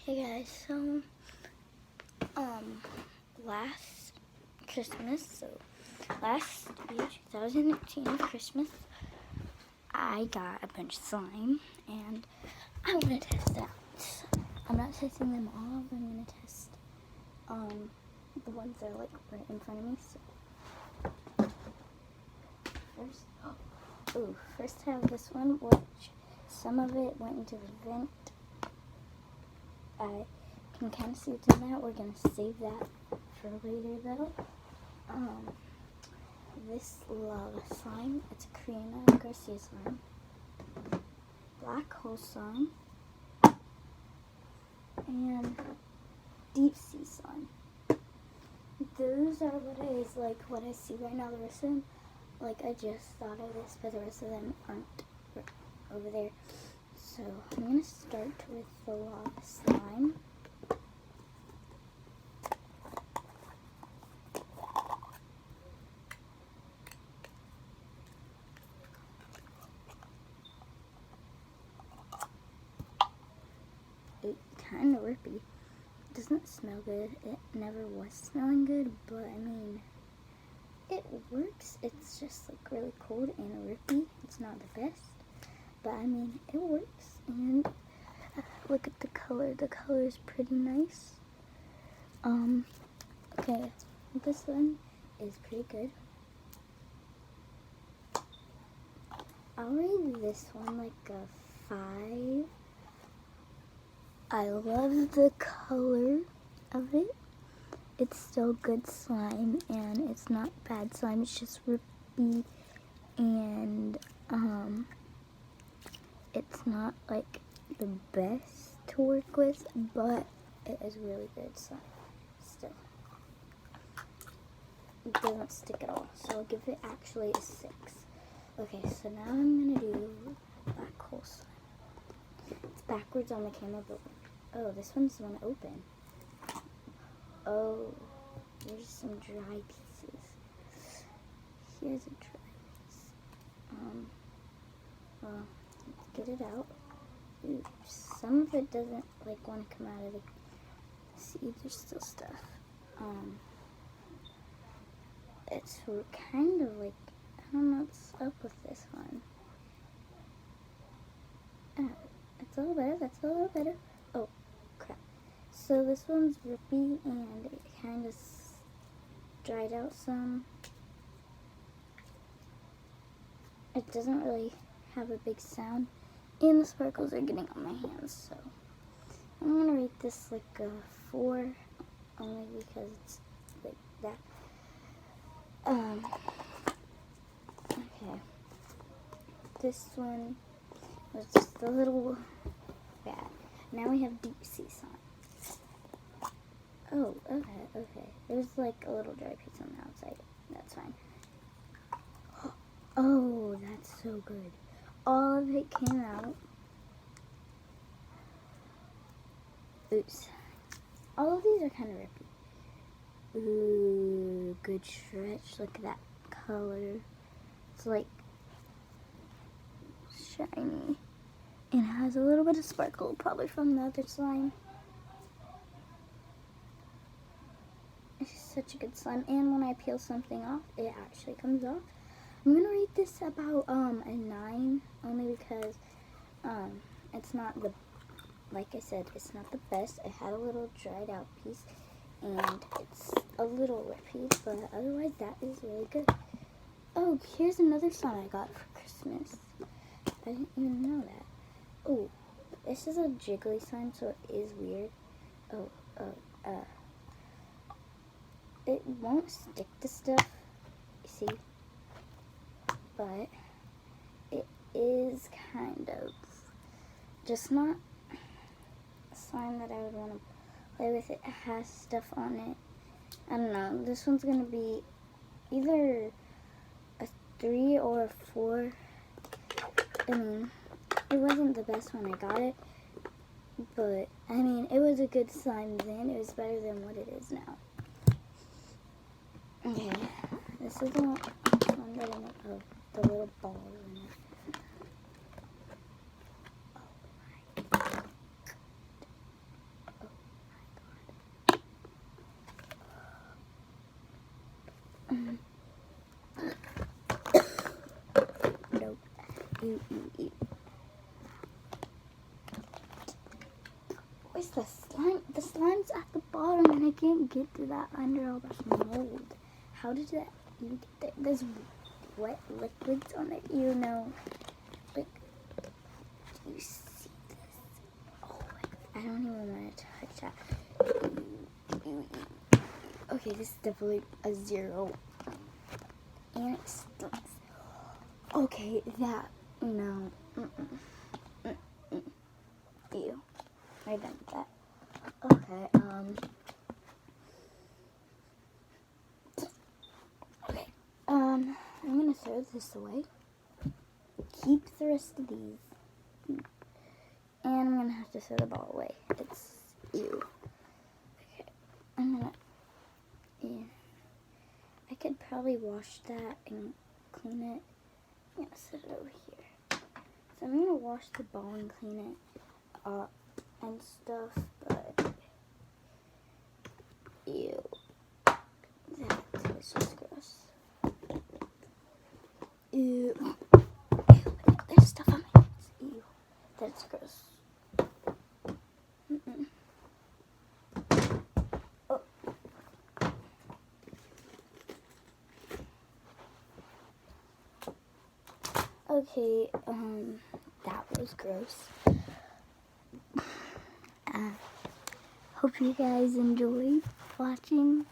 Hey guys, so last Christmas, last year, 2018 Christmas, I got a bunch of slime and I want to test out. I'm not testing them all, but I'm going to test the ones that are like right in front of me. So first I have this one, which some of it went into the vent. I can kind of see what's in that. We're going to save that for later though. This lava slime, it's a Kriana Garcia slime. Black hole slime. And deep sea slime. Those are what I see right now. The rest of them, I just thought of this, but the rest of them aren't over there. So I'm going to start with the lava slime. It's kind of rippy. It doesn't smell good. It never was smelling good, but I mean, it works. It's just really cold and rippy. It's not the best, but I mean, it works. And look at the color. The color is pretty nice. Okay, this one is pretty good. I'll rate this one like a 5. I love the color of it. It's still good slime, and it's not bad slime. It's just rippy, and it's not the best to work with, but it is really good slime still. It doesn't stick at all, so I'll give it actually a 6. Okay, so now I'm gonna do black hole slime. It's backwards on the camera, but oh, this one's the one open. Oh, there's some dry pieces. Here's a dry piece. Well, let's get it out. Oops, some of it doesn't want to come out of the. See, there's still stuff. It's kind of I don't know what's up with this one. It's a little better. That's a little better. Oh, crap. So this one's rippy and it kind of dried out some. It doesn't really have a big sound, and the sparkles are getting on my hands, so I'm gonna rate this a 4, only because it's like that. Okay. This one was just a little bad. Now we have deep sea slime. Oh, okay. There's a little dry piece on the outside. That's fine. Oh, that's so good. All of it came out. Oops. All of these are kind of rippy. Ooh, good stretch. Look at that color. It's shiny. And it has a little bit of sparkle, probably from the other slime. It's such a good slime. And when I peel something off, it actually comes off. I'm gonna rate this about a 9, only because it's not the, like I said, it's not the best. It had a little dried out piece, and it's a little rippy, but otherwise that is really good. Oh, here's another slime I got for Christmas. I didn't even know that. Oh, this is a jiggly slime, so it is weird. It won't stick to stuff, you see, but it is kind of just not a slime that I would want to play with. It has stuff on it. I don't know. This one's going to be either a 3 or a 4. I mean, it wasn't the best when I got it, but I mean, it was a good slime then. It was better than what it is now. Okay, this is the one that I make of the little balls in it. Oh my God. Nope. Ew. Where's the slime? The slime's at the bottom and I can't get to that under all this mold. How did that even get there? There's wet liquids on it, you know. Like, do you see this? Oh, I don't even want to touch that. Okay, this is definitely a 0. And it stinks. Okay, that, no. Ew. I done that. Okay, I'm gonna throw this away. Keep the rest of these. And I'm gonna have to throw the ball away. It's ew. Okay, I'm gonna, yeah. I could probably wash that and clean it. I'm gonna set it over here. So I'm gonna wash the ball and clean it up and stuff, but ew. That was just gross. Ew. There's stuff on my hands. Ew. That's gross. Oh. Okay, that was gross. Hope you guys enjoyed watching